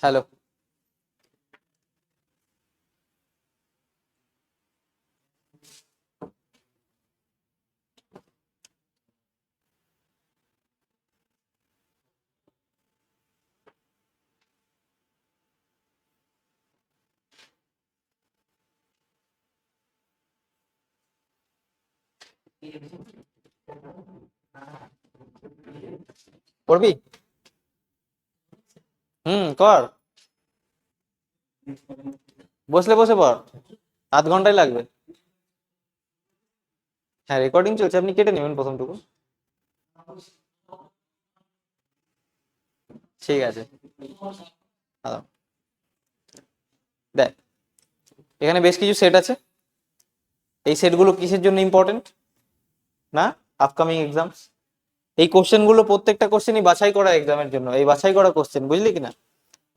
Hello. করবি? কর। বসলে বসে পড়, আধ ঘন্টাই লাগবে। হ্যাঁ, রেকর্ডিং চলছে, আপনি কেটে নেবেন প্রথমটুকু। ঠিক আছে। দাঁড়াও। দেখ, এখানে বেশ কিছু সেট আছে। এই সেটগুলো কিসের জন্য ইম্পর্টেন্ট না? Upcoming exams. এই কোশ্চেন গুলো প্রত্যেকটা কোশ্চেনই বাছাই করা এক্সামের জন্য, এই বাছাই করা কোশ্চেন, বুঝলি কিনা?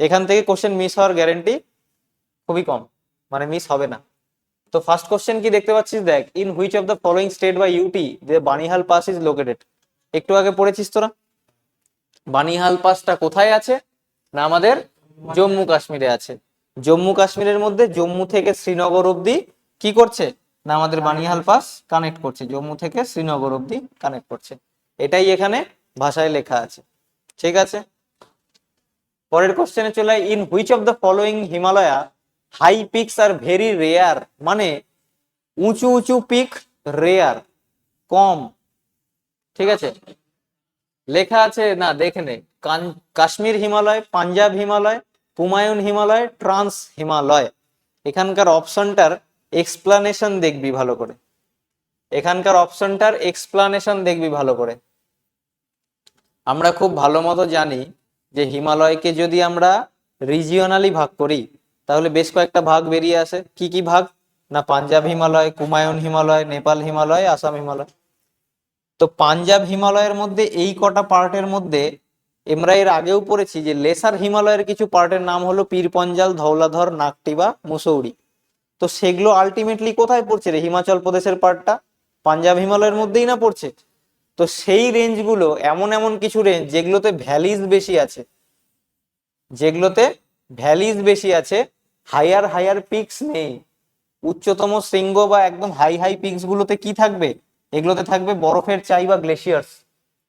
এখান থেকে কোশ্চেন মিস হওয়ার গ্যারেন্টি খুবই কম, মানে মিস হবে না। তো ফার্স্ট কোশ্চেন কি দেখতে পাচ্ছিস, দেখ, in which of the following state বা ইউটি যে বানিহাল পাস ইজ লোকেটেড। একটু আগে পড়েছিস তোরা, বানিহাল পাসটা কোথায় আছে না আমাদের জম্মু কাশ্মীরে আছে। জম্মু কাশ্মীরের মধ্যে জম্মু থেকে শ্রীনগর অব্দি কি করছে না আমাদের বানিহাল পাস কানেক্ট করছে, জম্মু থেকে শ্রীনগর অব্দি কানেক্ট করছে। এটাই এখানে ভাষায় লেখা আছে। ঠিক আছে, পরের কোশ্চেনে চলে, in which of the following Himalaya high peaks are very rare, মানে উঁচু উঁচু পিক রেয়ার, কম। ঠিক আছে, লেখা আছে না, দেখে নে। কাশ্মীর হিমালয়, পাঞ্জাব হিমালয়, হুমায়ুন হিমালয়, ট্রান্স হিমালয়। এখানকার অপশনটার এক্সপ্লানেশন দেখবি ভালো করে, এখানকার অপশনটার এক্সপ্লানেশন দেখবি ভালো করে। আমরা খুব ভালো মতো জানি যে হিমালয়কে যদি আমরা রিজিওনালি ভাগ করি তাহলে বেশ কয়েকটা ভাগ বেরিয়ে আসে। কি কি ভাগ না, পাঞ্জাব হিমালয়, কুমায়ুন হিমালয়, নেপাল হিমালয়, আসাম হিমালয়। তো পাঞ্জাব হিমালয়ের মধ্যে এই কটা পার্টের মধ্যে আমরা এর আগেও পড়েছি যে লেসার হিমালয়ের কিছু পার্টের নাম হলো পীরপঞ্জাল, ধৌলাধর, নাকটিবা, মুসৌরি। তো সেগুলো আলটিমেটলি কোথায় পড়ছে রে? হিমাচল প্রদেশের পার্টটা পাঞ্জাব হিমালয়ের মধ্যেই না পড়ছে? তো সেই রেঞ্জগুলো এমন এমন কিছু রেঞ্জ যেগুলোতে ভ্যালিজ বেশি আছে, যেগুলোতে ভ্যালিজ বেশি আছে, হায়ার হায়ার পিকস নেই। উচ্চতম শৃঙ্গ বা একদম হাই হাই পিকস গুলোতে কি থাকবে? এগুলোতে থাকবে বরফের চাই বা গ্লেশিয়ার্স।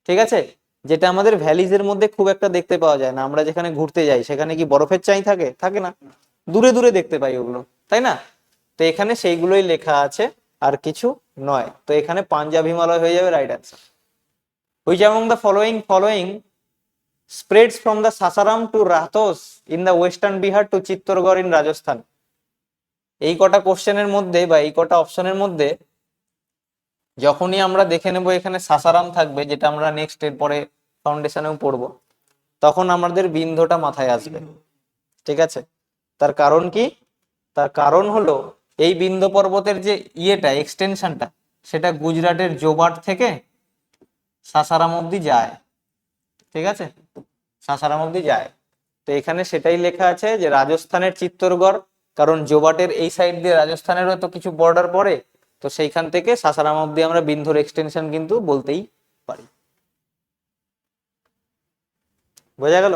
ঠিক আছে, যেটা আমাদের ভ্যালিজের মধ্যে খুব একটা দেখতে পাওয়া যায় না। আমরা যেখানে ঘুরতে যাই সেখানে কি বরফের চাই থাকে? থাকে না, দূরে দূরে দেখতে পাই ওগুলো, তাই না? তো এখানে সেইগুলোই লেখা আছে, আর কিছু নয়। তো এখানে পাঞ্জাব হিমালয় হয়ে যাবে right answer. Which among the following spreads from the Sasaram to Rathos in the western Bihar to Chittorgarh in Rajasthan। এই কটা কোশ্চেনের মধ্যে বা এই কটা অপশনের মধ্যে যখনই আমরা দেখে নেব এখানে সাসারাম থাকবে, যেটা আমরা নেক্সট এর পরে ফাউন্ডেশনেও পড়বো, তখন আমাদের বিন্ধটা মাথায় আসবে। ঠিক আছে, তার কারণ কি? তার কারণ হলো এই বিন্ধ্য পর্বতের যে ইয়েটা এক্সটেনশনটা, সেটা গুজরাটের জোবাট থেকে সাসারাম অব্দি যায়। ঠিক আছে, সাসারাম অব্দি যায়। তো এখানে সেটাই লেখা আছে যে রাজস্থানের চিত্তরগড়, কারণ জোবাটের এই সাইড দিয়ে রাজস্থানেরও তো কিছু বর্ডার পড়ে, তো সেইখান থেকে সাসারাম অব্দি আমরা বিন্ধুর এক্সটেনশন কিন্তু বলতেই পারি। বোঝা গেল?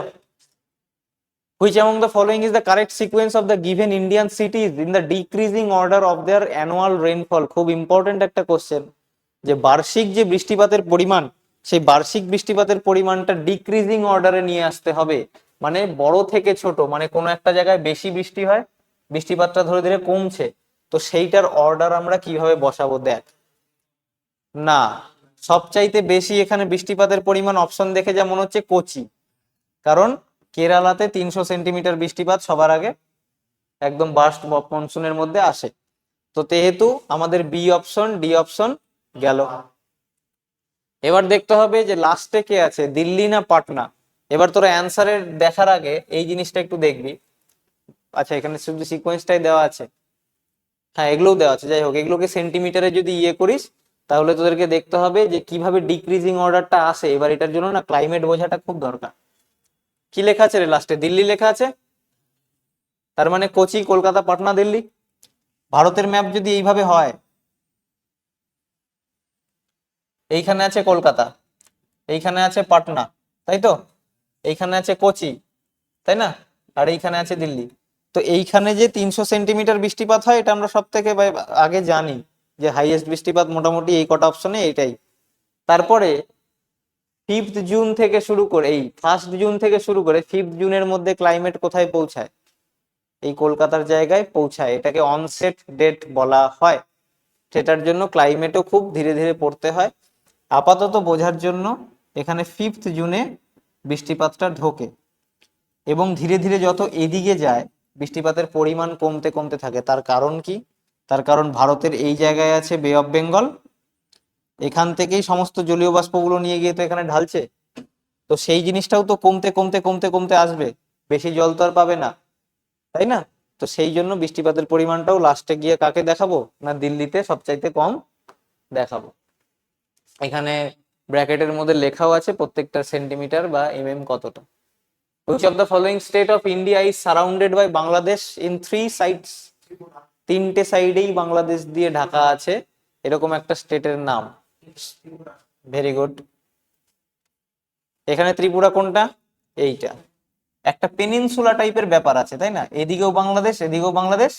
Which among the following is the correct sequence of the given Indian cities in the decreasing order of their annual rainfall? খুব ইম্পর্টেন্ট একটা কোশ্চেন, যে বার্ষিক যে বৃষ্টিপাতের পরিমাণ, সেই বার্ষিক বৃষ্টিপাতের পরিমাণটা ডিক্রিজিং অর্ডারে নিয়ে আসতে হবে। মানে বড় থেকে ছোট, মানে কোনো একটা জায়গায় বেশি বৃষ্টি হয়, বৃষ্টিপাতটা ধীরে ধীরে কমছে, তো সেইটার অর্ডার আমরা কিভাবে বসাবো? দেখ না, সবচাইতে বেশি এখানে বৃষ্টিপাতের পরিমাণ অপশন দেখে যা মনে হচ্ছে কোচি, কারণ কেরালাতে 300 সেন্টিমিটার বৃষ্টিপাত সবার আগে একদম বার্স্ট মনসুনের মধ্যে আসে। তো যেহেতু আমাদের বি অপশন, ডি অপশন গেল। এবার দেখতে হবে যে লাস্টে কে আছে, দিল্লি না পাটনা। এবার তোরা অ্যান্সারের দেখার আগে এই জিনিসটা একটু দেখবি। আচ্ছা, এখানে শুধু সিকোয়েন্সটাই দেওয়া আছে, হ্যাঁ এগুলোও দেওয়া আছে, যাই হোক, এগুলোকে সেন্টিমিটারে যদি ইয়ে করিস তাহলে তোদেরকে দেখতে হবে যে কিভাবে ডিক্রিজিং অর্ডারটা আসে। এবার এটার জন্য না ক্লাইমেট বোঝাটা খুব দরকার। কি লেখা আছে রে লাস্টে? দিল্লি লেখা আছে, তার মানে কোচি, কলকাতা, পাটনা, দিল্লি। ভারতের ম্যাপ যদি এইভাবে হয়, এইখানে আছে কলকাতা, এইখানে আছে পাটনা, তাই তো, এইখানে আছে কোচি, তাই না, আর এইখানে আছে দিল্লি। তো এইখানে যে 300 সেন্টিমিটার বৃষ্টিপাত হয় এটা আমরা সব থেকে আগে জানি যে হাইয়েস্ট বৃষ্টিপাত মোটামুটি এই কটা অপশনে এইটাই। তারপরে 5 জুন থেকে শুরু করে এই 1 জুন থেকে শুরু করে 5 জুনের মধ্যে ক্লাইমেট কোথায় পৌঁছায়? এই কলকাতার জায়গায় পৌঁছায়, এটাকে অনসেট ডেট বলা হয়। সেটার জন্য ক্লাইমেটও খুব ধীরে ধীরে পড়তে হয়। আপাতত বোঝার জন্য এখানে 5 জুনে বৃষ্টিপাতটা ঢোকে এবং ধীরে ধীরে যত এদিকে যায় বৃষ্টিপাতের পরিমাণ কমতে কমতে থাকে। তার কারণ কি? তার কারণ ভারতের এই জায়গায় আছে বে অফ বেঙ্গল, এখান থেকেই সমস্ত জলীয় বাষ্পগুলো নিয়ে গিয়ে তো এখানে ঢালছে। তো সেই জিনিসটাও তো কমতে কমতে কমতে কমতে আসবে, বেশি জল তো আর পাবে না, তাই না? তো সেই জন্য বৃষ্টিপাতের পরিমাণটাও লাস্টে গিয়ে কাকে দেখাবো না, দিল্লিতে সবচাইতে কম দেখাবো। এখানে ব্র্যাকেটের মধ্যে লেখাও আছে প্রত্যেকটা সেন্টিমিটার বা কতটা। Which of the following state of India is surrounded by Bangladesh in 3 sides? 3টে সাইডেই বাংলাদেশ দিয়ে ঢাকা আছে, এরকম একটা স্টেটের নাম। Very good. এখানে ত্রিপুরা কোনটা? এইটা। একটা পেনিনসুলা টাইপের ব্যাপার আছে, তাই না? এদিকেও বাংলাদেশ, এদিকেও বাংলাদেশ,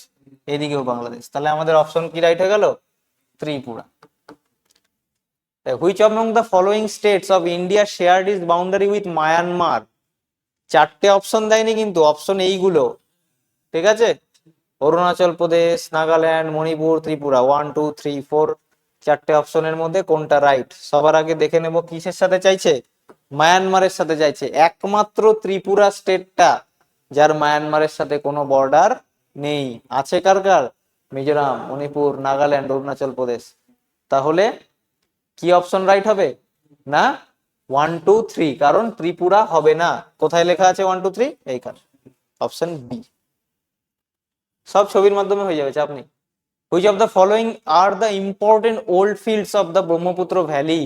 এদিকেও বাংলাদেশ, তাহলে আমাদের অপশন কি রাইট হয়ে গেল? Tripura. Which among the following states of India shared its boundary with Myanmar? 4টে অপশন দেয়নি কিন্তু, অপশন এইগুলো, ঠিক আছে? অরুণাচল প্রদেশ, নাগাল্যান্ড, মণিপুর, ত্রিপুরা, 1 2 3 4, 4টে অপশনের মধ্যে কোনটা রাইট? সবার আগে দেখে নেব কিসের সাথে চাইছে, মায়ানমারের সাথে চাইছে। একমাত্র ত্রিপুরা স্টেটটা যার মায়ানমারের সাথে কোনো বর্ডার নেই। আছে কার কার? মিজোরাম, মণিপুর, নাগাল্যান্ড, অরুণাচল প্রদেশ। তাহলে কি অপশন রাইট হবে? না 1 2 3, কারণ ত্রিপুরা হবে না। কোথায় লেখা আছে 1 2 3? এইখানে, অপশন বি। সব ছবির মাধ্যমে হয়ে যাবে, চাপ নেই। Which of the following are the important old fields of the Brahmaputra Valley?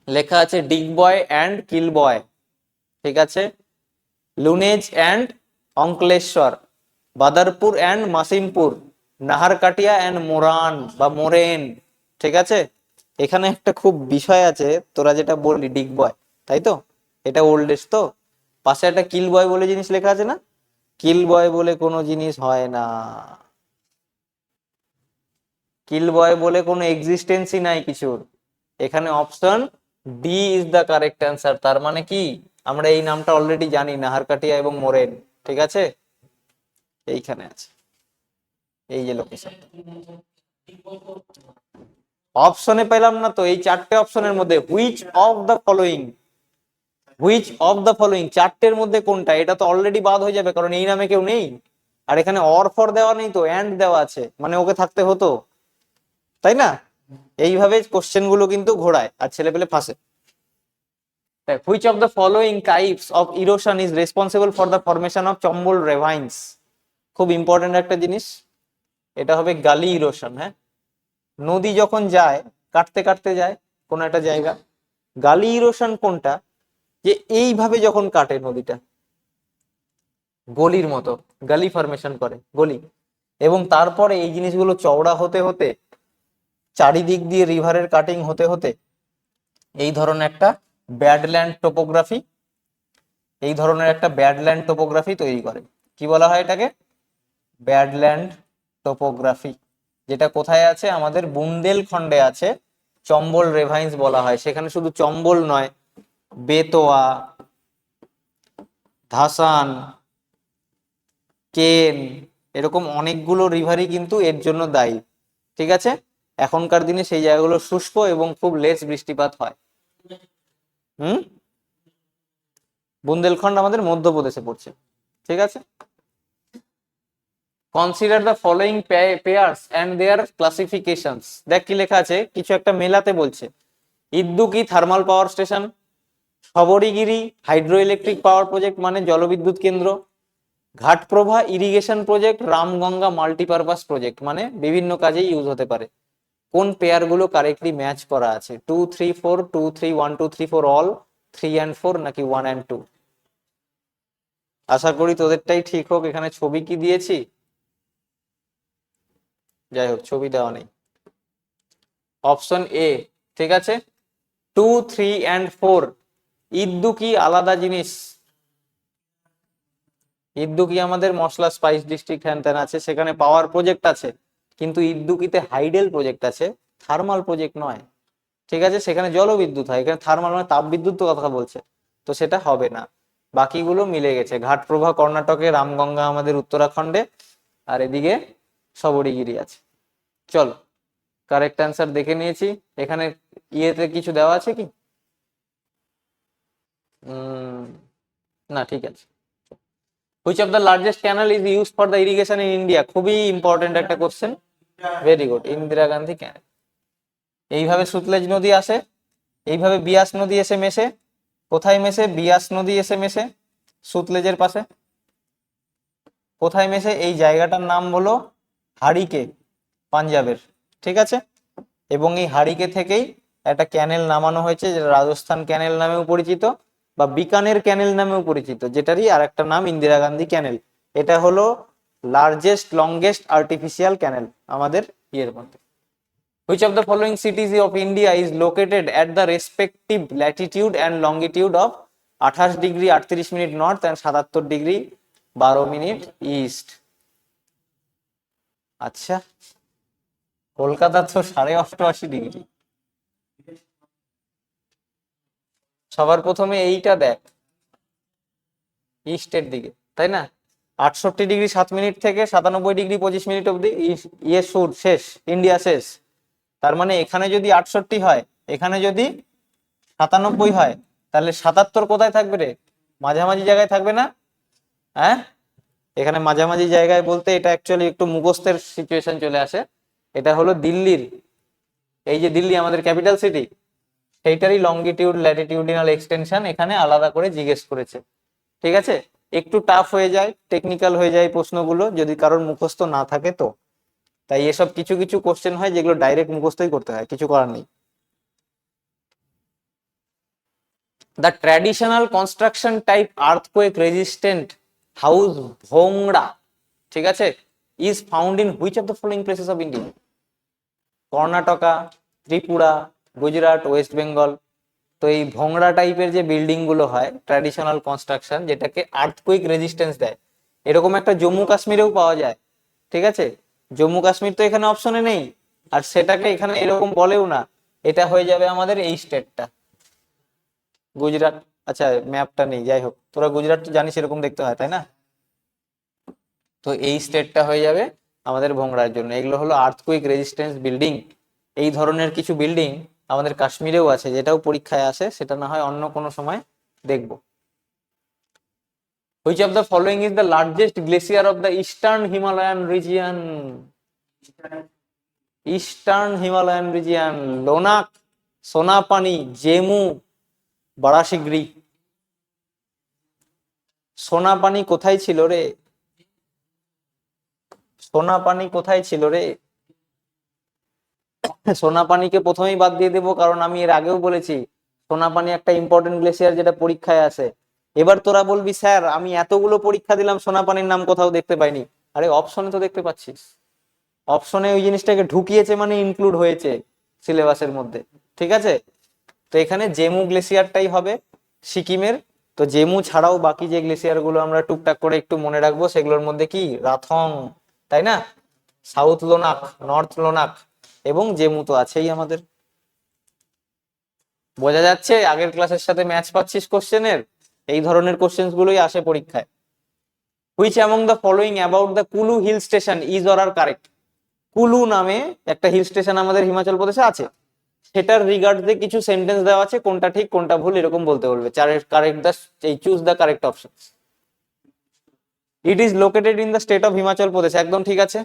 লেখা আছে ডিগবয় অ্যান্ড কিলবয়, ঠিক আছে? Lunej and Ankleshwar, Badarpur and Masimpur, Naharkatia and Moran বা মোরেন, ঠিক আছে? এখানে একটা খুব বিষয় আছে, তোরা যেটা বললি ডিগবয়, তাই তো? এটা ওল্ডেস্ট তো। পাশে একটা কিলবয় বলে জিনিস লেখা আছে না? কিলবয় বলে কোনো জিনিস হয় না, কিলবয় বলে কোনো এক্সিস্টেন্সই নাই কিছুর। এখানে option D is the correct answer. তার মানে কি, আমরা এই নামটা অলরেডি জানি, নাহারকাটিয়া এবং মোরেন, ঠিক আছে? এইখানে আছে, এই যে লোকেশন। অপশনে পেলাম না তো, এই 4টে অপশনের মধ্যে which of the following, which of the following 4টের মধ্যে কোনটা? এটা তো অলরেডি বাদ হয়ে যাবে, কারণ এই নামে কেউ নেই। আর এখানে অর ফর দেওয়া নেই তো, অ্যান্ড দেওয়া আছে, মানে ওকে থাকতে হতো, তাই না? এইভাবে কোশ্চেন গুলো কিন্তু ঘোরায় আর ছেলে পেলে ফাঁসে। Which of the following types of erosion is responsible for the formation of Chambal ravines? খুব ইম্পর্টেন্ট একটা জিনিস, এটা হবে গালি ইরোশন। হ্যাঁ, নদী যখন যায় কাটতে কাটতে যায় কোন একটা জায়গা, গালি ইরোশন কোনটা? যে এইভাবে যখন কাটে নদীটা গলির মতো, গালি ফরমেশন করে, গলি, এবং তারপরে এই জিনিসগুলো চওড়া হতে হতে চারিদিক দিয়ে রিভারের কাটিং হতে হতে এই ধরনের একটা ব্যাডল্যান্ড টোপোগ্রাফি, এই ধরনের একটা ব্যাডল্যান্ড টোপোগ্রাফি তৈরি করে। কি বলা হয় এটাকে? ব্যাডল্যান্ড টোপোগ্রাফি। যেটা কোথায় আছে? আমাদের বুন্দেলখণ্ডে আছে, চম্বল রেভাইন্স বলা হয়। সেখানে শুধু চম্বল নয়, বেতোয়া, ধাসান, কেন, এরকম অনেকগুলো রিভারই কিন্তু এর জন্য দায়ী, ঠিক আছে? এখনকার দিনে সেই জায়গাগুলো শুষ্ক এবং খুব লেস বৃষ্টিপাত হয়। হুম, বুন্দেলখণ্ড আমাদের মধ্যপ্রদেশে পড়ছে, ঠিক আছে? Consider the following pairs and their classifications. দেখ কি লেখা আছে, কিছু একটা মেলাতে বলছে। Idukki thermal power station, Sabarigiri hydro electric power project মানে জলবিদ্যুৎ কেন্দ্র, Ghataprabha irrigation project, Ramganga multipurpose project মানে বিভিন্ন কাজে ইউজ হতে পারে। কোন পেয়ার গুলো কারেক্টলি ম্যাচ করা আছে? 2 3 4, 2 3 1 2 3 4 অল, 3 and 4 নাকি 1 and 2? আশা করি তোদেরটাই ঠিক হোক। এখানে ছবি কি দিয়েছি? যাই হোক, ছবি দেওয়া নেই। অপশন এ, ঠিক আছে, 2 3 and 4 ইদুকি আলাদা জিনিস, ইদুকি আমাদের মশলা স্পাইস ডিস্ট্রিক্ট হ্যান ত্যান আছে, সেখানে পাওয়ার প্রজেক্ট আছে, কিন্তু ইদুকিতে হাইডেল প্রজেক্ট আছে, থার্মাল প্রজেক্ট নয়। ঠিক আছে, সেখানে জলবিদ্যুৎ হয়, এখানে থার্মাল মানে তাপ বিদ্যুৎ কথা বলছে, তো সেটা হবে না। বাকিগুলো মিলে গেছে, ঘাটপ্রভা কর্ণাটকে, রামগঙ্গা আমাদের উত্তরাখণ্ডে, আর এদিকে শবরীগিরি আছে। চল, কারেক্ট অ্যান্সার দেখে নিয়েছি। এখানে ইয়েতে কিছু দেওয়া আছে কি? না, ঠিক আছে। Which of the largest canal is use for the irrigation in India? খুবই ইম্পর্টেন্ট একটা question, very good, Indira Gandhi canal. এইভাবে সুতলেজ নদী আসে, এইভাবে বিয়াস নদী এসে মেশে, কোথায় মেশে? বিয়াস নদী এসে মেশে সুতলেজের পাশে। কোথায় মেশে? এই জায়গাটার নাম হলো হারিকে, পাঞ্জাবের। ঠিক আছে, এবং এই হারিকে থেকেই একটা ক্যানেল নামানো হয়েছে, যেটা রাজস্থান ক্যানেল নামেও পরিচিত বা বিকানের ক্যানেল নামেও পরিচিত, যেটারই আর একটা নাম ইন্দিরা গান্ধী ক্যানেল। এটা হলো লার্জেস্ট লংগেস্ট আর্টিফিশিয়াল ক্যানেল আমাদের ইয়ের মধ্যে। Which of the following cities of India is located at the respective latitude and longitude of 28 degree 38 minute north and 77 degree 12 minute east? আচ্ছা, কলকাতা তো 88.5 ডিগ্রি। সবার প্রথমে এইটা দেখ, ইস্টের দিকে, তাই না? 68 ডিগ্রি 7 মিনিট থেকে 97 ডিগ্রি 25 মিনিট অব্দি ইয়ে সুর শেষ, ইন্ডিয়া শেষ। তার মানে এখানে যদি 68 হয়, এখানে যদি 97 হয়, তাহলে 77 কোথায় থাকবে রে? মাঝামাঝি জায়গায় থাকবে না? হ্যাঁ, এখানে মাঝামাঝি জায়গায় বলতে এটা অ্যাকচুয়ালি একটু মুখস্থের সিচুয়েশন চলে আসে। এটা হলো দিল্লির, এই যে দিল্লি আমাদের ক্যাপিটাল সিটি, সেইটারই লংগিটিউড ল্যাটিটিউডিনাল এক্সটেনশন এখানে আলাদা করে জিজ্ঞেস করেছে। ঠিক আছে, একটু টাফ হয়ে যায়, টেকনিক্যাল হয়ে যায় প্রশ্নগুলো যদি কারোর মুখস্থ না থাকে তো। তাই এসব কিছু কিছু কোশ্চেন হয় যেগুলো ডাইরেক্ট মুখস্থই করতে হয়, কিছু করার নেই। The traditional construction type earthquake resistant house bhongra, ঠিক আছে, is found in which of the following places of India? Karnataka, Tripura, Gujarat, West Bengal. তো এই ভোংরা টাইপের যে বিল্ডিং গুলো হয় ট্র্যাডিশনাল কনস্ট্রাকশন, যেটাকে আর্থকুইক রেজিস্ট্যান্স দেয়, এরকম একটা জম্মু কাশ্মীরেও পাওয়া যায়। ঠিক আছে, জম্মু কাশ্মীর তো এখানে অপশনে নেই, আর সেটাকে এখানে এরকম বলেও না। এটা হয়ে যাবে আমাদের এই স্টেটটা, গুজরাট। আচ্ছা, ম্যাপটা নেই, যাই হোক, তোরা গুজরাট তো জানিস এরকম দেখতে হয়, তাই না? তো এই স্টেটটা হয়ে যাবে আমাদের ভোংরার জন্য। এগুলো হলো আর্থকুইক রেজিস্ট্যান্স বিল্ডিং। এই ধরনের কিছু বিল্ডিং আমাদের কাশ্মীরেও আছে, যেটাও পরীক্ষায় আসে, সেটা না হয় অন্য কোনো সময় দেখবো। Which of the following is the largest glacier of the Eastern Himalayan region? Eastern Himalayan region, Lhonak, সোনাপানি, Zemu, বারাশিগড়ি। সোনাপানি কোথায় ছিল রে? সোনাপানি কোথায় ছিল রে? সোনাপানিকে প্রথমেই বাদ দিয়ে দেবো, কারণ আমি এর আগেও বলেছি সোনাপানি একটা ইম্পর্টেন্ট গ্লেসিয়ার যেটা পরীক্ষায় আসে। এবার তোরা বলবি স্যার আমি এতগুলো পরীক্ষা দিলাম সোনাপানির নাম কোথাও দেখতে পাইনি। আরে অপশনে তো দেখতে পাচ্ছিস, অপশনে ওই জিনিসটাকে ঢুকিয়েছে মানে ইনক্লুড হয়েছে সিলেবাসের মধ্যে। ঠিক আছে, তো এখানে জেমু গ্লেসিয়ারটাই হবে সিকিমের। তো জেমু ছাড়াও বাকি যে গ্লেসিয়ার গুলো আমরা টুকটাক করে একটু মনে রাখবো, সেগুলোর মধ্যে কি রাথং, তাই না, সাউথ লোনাক, নর্থ লোনাক এবং জেমু তো আছেই আমাদের। বোঝা যাচ্ছে আগের ক্লাসের সাথে ম্যাচ পাচ্ছিস কোশ্চেনের? এই ধরনের কোশ্চেন গুলোই আসে পরীক্ষায়। Which among the following about the Kullu hill station is or are correct? Kullu নামে একটা হিল স্টেশন আমাদের হিমাচল প্রদেশে আছে, সেটার রিগার্ডে কিছু সেন্টেন্স দেওয়া আছে, কোনটা ঠিক কোনটা ভুল এরকম বলতে বলবে। Correct the choose the correct option. It is located in the state of Himachal Pradesh, একদম ঠিক আছে।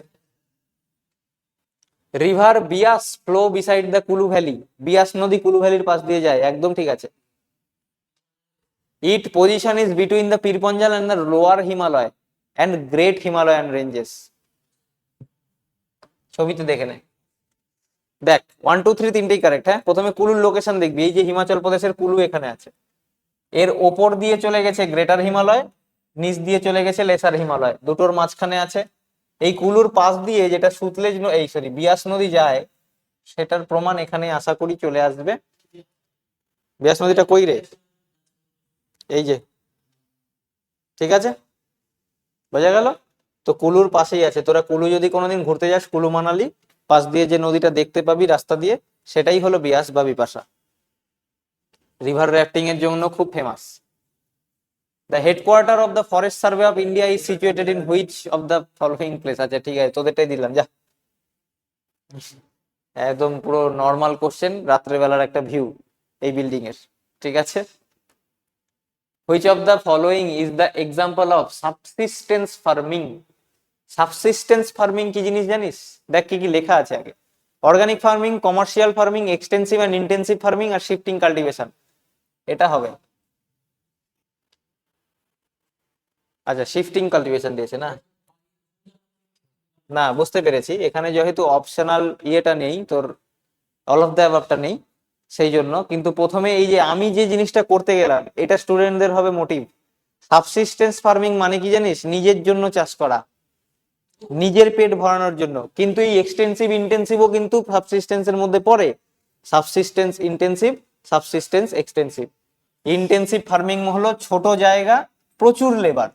River Beas flow beside the Kullu valley, Beas নদী কুলু ভ্যালির পাশ দিয়ে যায়, একদম ঠিক আছে। It position is between the Pir Panjal and the lower Himalaya and great Himalayan ranges. ছবিতে দেখে নে, দেখ 1 2 3 তিনটেই কারেক্ট। হ্যাঁ, প্রথমে কুলুর লোকেশন দেখবি, এই যে হিমাচল প্রদেশের কুলু এখানে আছে, এর ওপর দিয়ে চলে গেছে গ্রেটার হিমালয়, নিচ দিয়ে চলে গেছে লেসার হিমালয়, দুটোর মাঝখানে আছে। এই কুলুর পাশ দিয়ে যেটা সুতলেজ এই সরি বিয়াস নদী যায়, সেটার প্রমাণ এখানে আশা করি চলে আসবে। বিয়াস নদীটা কই রে? এই যে, ঠিক আছে, বোঝা গেল? তো কুলুর পাশেই আছে, তোরা কুলু যদি কোনোদিন ঘুরতে যাস, কুলু মানালি পাশ দিয়ে যে নদীটা দেখতে পাবি রাস্তা দিয়ে, সেটাই হলো বিয়াস বা বিপাশা। রিভার র্যাফটিং এর জন্য খুব famous. The headquarter of the forest survey of India is situated in which of the following place. আচ্ছা ঠিক আছে, তোদেরটাই দিলাম যা। একদম পুরো নর্মাল কোশ্চেন, রাত্রেবেলার একটা ভিউ এই বিল্ডিং এর, ঠিক আছে। Which of the following is the example of subsistence farming. Subsistence farming কি জিনিস জানিস? দেখ কি কি লেখা আছে আগে। Organic farming, commercial farming, extensive and intensive farming আর শিফটিং কাল্টিভেশন, এটা হবে। আচ্ছা শিফটিং কাল্টিভেশন দিয়েছে না, না বুঝতে পেরেছি, এখানে যেহেতু অপশনাল ইয়েটা নেই তোর, অল অফ দ্য অ্যাবাভটা নেই, সেই জন্য। কিন্তু প্রথমে এই যে আমি যে জিনিসটা করতে গেলাম, এটা স্টুডেন্টদের হবে মোটিভ। সাবসিস্টেন্স ফার্মিং মানে কি জানিস? নিজের জন্য চাষ করা, নিজের পেট ভরানোর জন্য। কিন্তু এই এক্সটেন্সিভ ইন্টেন্সিভও কিন্তু সাবসিস্টেন্সের মধ্যে পড়ে। Subsistence intensive, subsistence extensive. Intensive farming হলো ছোট জায়গা, প্রচুর লেবার।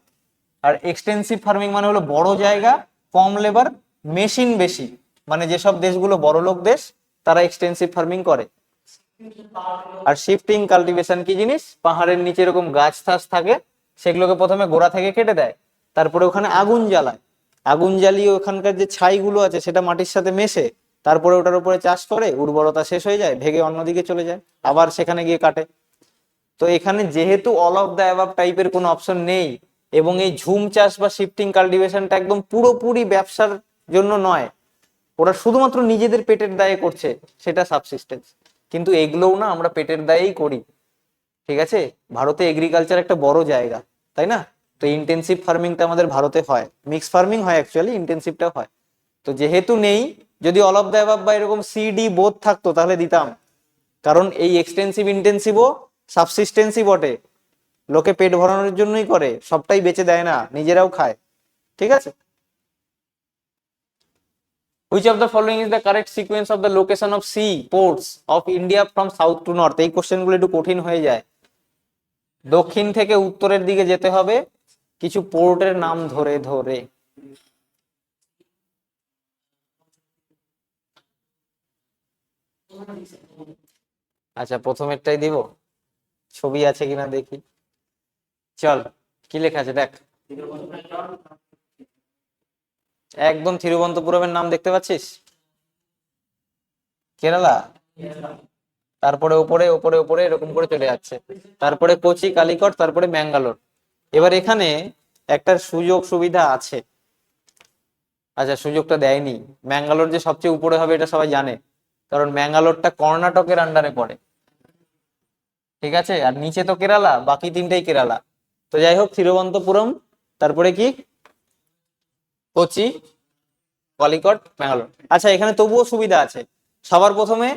আর এক্সটেন্সিভ ফার্মিং মানে হলো বড় জায়গা, কম লেবার, মেশিন বেশি। মানে যেসব দেশগুলো বড়লোক দেশ, তারা এক্সটেন্সিভ ফার্মিং করে। আর শিফটিং কাল্টিভেশন কি জিনিস? পাহাড়ের নিচে এরকম গাছ টাছ থাকে, সেগুলোকে প্রথমে গোড়া থেকে কেটে দেয়, তারপরে ওখানে আগুন জ্বালায়, আগুন জ্বালিয়ে ওখানকার যে ছাইগুলো আছে সেটা মাটির সাথে মেশে, তারপরে ওটার উপরে চাষ করে, উর্বরতা শেষ হয়ে যায়, ভেঙে অন্যদিকে চলে যায়, আবার সেখানে গিয়ে কাটে। তো এখানে যেহেতু অল অফ দ্য অ্যাবাভ টাইপের কোনো অপশন নেই, এবং এই ঝুম চাষ বা শিফটিং কাল্টিভেশনটা একদম পুরোপুরি ব্যবসার জন্য নয়, ওরা শুধুমাত্র নিজেদের পেটের দায়ে করছে, সেটা সাবসিস্টেন্স। কিন্তু এগুলোও না আমরা পেটের দায়েই করি, ঠিক আছে। ভারতে এগ্রিকালচার একটা বড় জায়গা, তাই না? তো ইন্টেন্সিভ ফার্মিংটা আমাদের ভারতে হয়, মিক্স ফার্মিং হয় অ্যাকচুয়ালি, ইন্টেন্সিভটাও হয়। তো যেহেতু নেই, যদি অল অফ দ্য অ্যাবাভ বা এরকম সিডি বোথ থাকতো তাহলে দিতাম। কারণ এই এক্সটেন্সিভ ইন্টেন্সিভও সাবসিস্টেন্সই বটে, লোকে পেট ভরানোর জন্যই করে, সবটাই বেচে দেয় না, নিজেরাও খায়, ঠিক আছে। Which of the following is the correct sequence of the location of sea ports of India from south to north? এই কোশ্চেন গুলো একটু কঠিন হয়ে যায়। দক্ষিণ থেকে উত্তরের দিকে যেতে হবে কিছু পোর্টের নাম ধরে ধরে। আচ্ছা প্রথমেরটাই দিব, ছবি আছে কিনা দেখি। চল, কি লেখা আছে দেখ। একদম থিরুবন্তপুরমের নাম দেখতে পাচ্ছিস? কেরালা। তারপরে উপরে উপরে উপরে এরকম করে চলে যাচ্ছে, তারপরে কোচি, কালিকট, তারপরে ম্যাঙ্গালোর। এবার এখানে একটা সুযোগ সুবিধা আছে। আচ্ছা সুযোগটা দেয়নি। ম্যাঙ্গালোর যে সবচেয়ে উপরে হবে এটা সবাই জানে, কারণ ম্যাঙ্গালোরটা কর্ণাটকের আন্ডারে পড়ে, ঠিক আছে। আর নিচে তো কেরালা, বাকি তিনটেই কেরালা। তো যাই হোক, থিরুবন্তপুরম, তারপরে কি কোচি, কলিকট, ম্যাঙ্গালোর। আচ্ছা এখানে তবুও সুবিধা আছে, সবার প্রথমে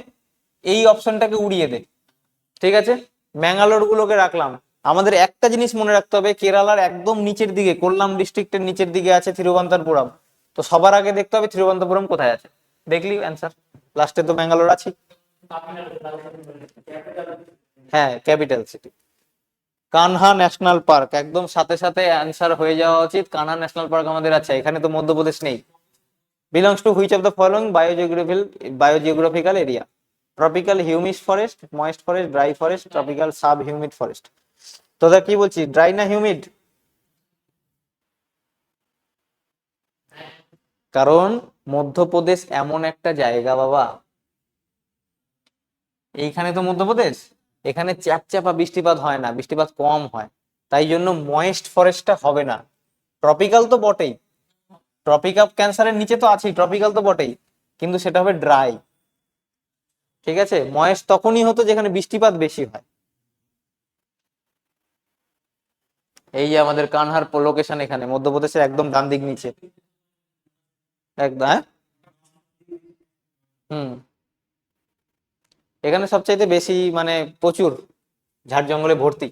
এই অপশনটাকে উড়িয়ে দে, ঠিক আছে। ম্যাঙ্গালোর গুলোকে রাখলাম। আমাদের একটা জিনিস মনে রাখতে হবে, কেরালার একদম নিচের দিকে, কোল্লাম ডিস্ট্রিক্টের নিচের দিকে আছে থিরুবন্তপুরম। তো সবার আগে দেখতে হবে থিরুবন্তপুরম কোথায় আছে। দেখলি অ্যান্সার, লাস্টে তো ব্যাঙ্গালোর আছে। হ্যাঁ capital city. Kanha national park, একদম সাথে সাথে অ্যান্সার হয়ে যাওয়া উচিত। কানহা ন্যাশনাল পার্ক আমাদের আছে, এখানে তো মধ্যপ্রদেশ নেই। Belongs to which of the following biogeographical area? Tropical humid forest, moist forest, dry forest, tropical sub humid forest. তোরা কি বলছিস, ড্রাই না হিউমিড? কারণ মধ্যপ্রদেশ এমন একটা জায়গা বাবা, এইখানে তো মধ্যপ্রদেশ, এখানে চ্যাপচ্যাপা বৃষ্টিপাত হয় না, বৃষ্টিপাত কম হয়, তাই জন্য ময়েস্ট ফরেস্টটা হবে না। ট্রপিক্যাল তো বটেই, ট্রপিক অফ ক্যান্সারের নিচে তো আছেই, ট্রপিক্যাল তো বটেই, কিন্তু সেটা হবে ড্রাই, ঠিক আছে। ময়েস্ট তখনই হতো যেখানে বৃষ্টিপাত বেশি হয়। এই যে আমাদের কানহার লোকেশন এখানে মধ্যপ্রদেশের একদম ডান দিক নিচে, একদম। হ্যাঁ হুম, এখানে সবচাইতে বেশি মানে প্রচুর ঝাড় জঙ্গলে ভর্তি।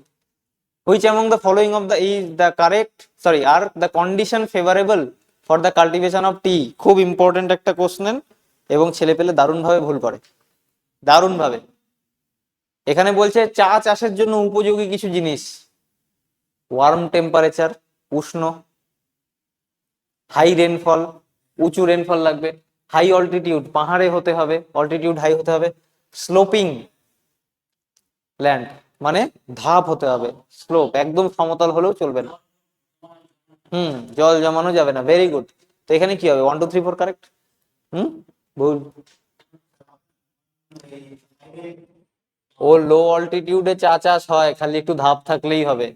Which among the following of the is the correct, sorry, are the condition favourable for the cultivation of tea? খুব ইম্পর্টেন্ট একটা কোশ্চেন, এবং ছেলে পেলে দারুণ ভাবে ভুল করে, দারুণ ভাবে। এখানে বলছে চা চাষের জন্য উপযোগী কিছু জিনিস, ওয়ার্ম টেম্পারেচার, উষ্ণ, হাই রেনফল, উঁচু রেনফল লাগবে, হাই অল্টিটিউড, পাহাড়ে হতে হবে, অল্টিটিউড হাই হতে হবে, স্লোপিং ল্যান্ড মানে ধাপ হতে হবে, স্লোপ একদম সমতল হলেও চলবে না, জল জমানো যাবে না, ভেরি গুড। তো এখানে কি হবে, 1 2 3 4 কারেক্ট। হুম, ভুল। ও লো অল্টিটিউডে চা চাষ হয়, খালি একটু ধাপ থাকলেই হবে,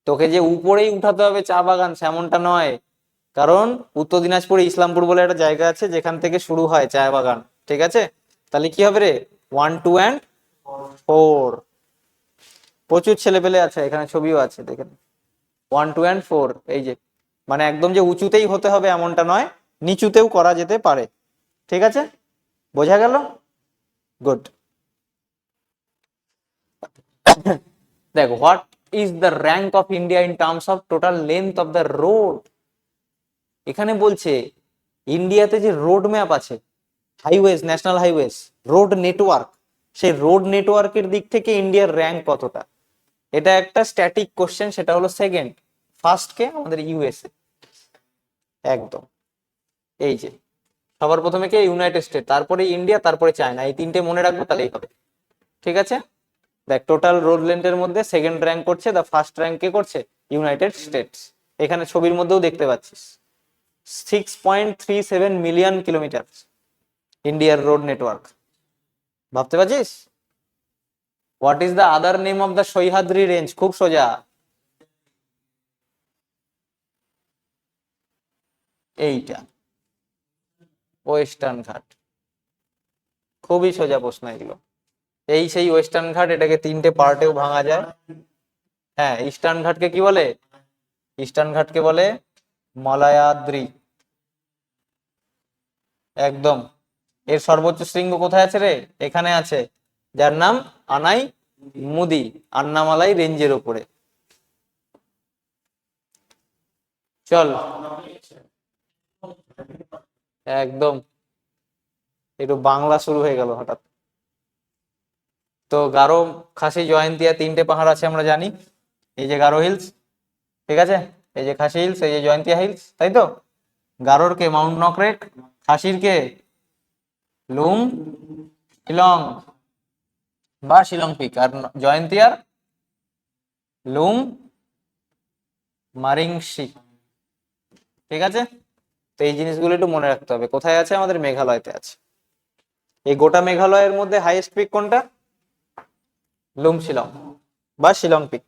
তোকে যে উপরেই উঠাতে হবে চা বাগান সেমনটা নয়, কারণ উত্তর দিনাজপুরে ইসলামপুর বলে একটা জায়গা আছে যেখান থেকে শুরু হয় চা বাগান, ঠিক আছে? তাহলে কি হবে রে, 1 2 and 4। প্রচুর ছেলে পেলে আছে এখানে, ছবিও আছে দেখেন, 1 2 and 4, এই যে, মানে একদম যে উঁচুতেই হতে হবে এমনটা নয়, নিচুতেও করা যেতে পারে, ঠিক আছে? বোঝা গেল? গুড। দেখ, what is the rank of India in terms of total length of the road. এখানে বলছে ইন্ডিয়াতে যে রোড ম্যাপ আছে, highways, national highways, road network, সেই রোড নেটওয়ার্কের দিক থেকে ইন্ডিয়ার র্যাঙ্ক কতটা। এটা একটা স্ট্যাটিক কোশ্চেন, সেটা হলো সেকেন্ড, ফার্স্ট কে আমাদের ইউএসএ, একদম। এই যে সবার প্রথমে কে, ইউনাইটেড স্টেট, তারপরে ইন্ডিয়া, তারপরে চায়না, এই তিনটে মনে রাখবো তাহলেই হবে, ঠিক আছে? দেখ, টোটাল রোড লেন্থের মধ্যে সেকেন্ড র্যাঙ্ক করছে, দা ফার্স্ট র্যাঙ্ক কে করছে, ইউনাইটেড স্টেটস। এখানে ছবির মধ্যেও দেখতে পাচ্ছিস, 6.37 মিলিয়ন কিলোমিটার ইন্ডিয়ার রোড নেটওয়ার্ক, ভাবতে পারছিস? What is the other name of the Sahyadri range, খুব সোজা, এইটা ওয়েস্টার্ন ঘাট, খুবই সোজা প্রশ্ন এগুলো। এই সেই ওয়েস্টার্ন ঘাট, এটাকে তিনটে পার্টেও ভাঙা যায়। হ্যাঁ, ইস্টার্ন ঘাটকে কি বলে, ইস্টার্ন ঘাটকে বলে মালায়াদ্রি, একদম। এর সর্বোচ্চ শৃঙ্গ কোথায় আছে রে, এখানে আছে, যার নাম আনাই মুদি, আন্নামালাই রেঞ্জের উপরে। চল, একদম, একটু বাংলা শুরু হয়ে গেল হঠাৎ। তো গারো, খাসি, জয়ন্তিয়া তিনটে পাহাড় আছে আমরা জানি, এই যে গারো হিলস, ঠিক আছে, এই যে খাসি হিলস, এই যে জয়ন্তিয়া হিলস, তাই তো? গারোর কে মাউন্ট নকরেক, খাসির কে লুম শিলং বা শিলং পিক, আর জয়ন্তিয়ার লুম মারিংসি, ঠিক আছে? তো এই জিনিসগুলো একটু মনে রাখতে হবে। কোথায় আছে, আমাদের মেঘালয়তে আছে। এই গোটা মেঘালয়ের মধ্যে হাইয়েস্ট পিক কোনটা, লুম শিলং বা শিলং পিক।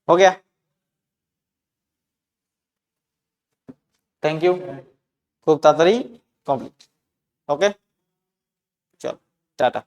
हो गया, থ্যাংক ইউ, খুব তাড়াতাড়ি কমপ্লিট। ওকে, চল, টাটা।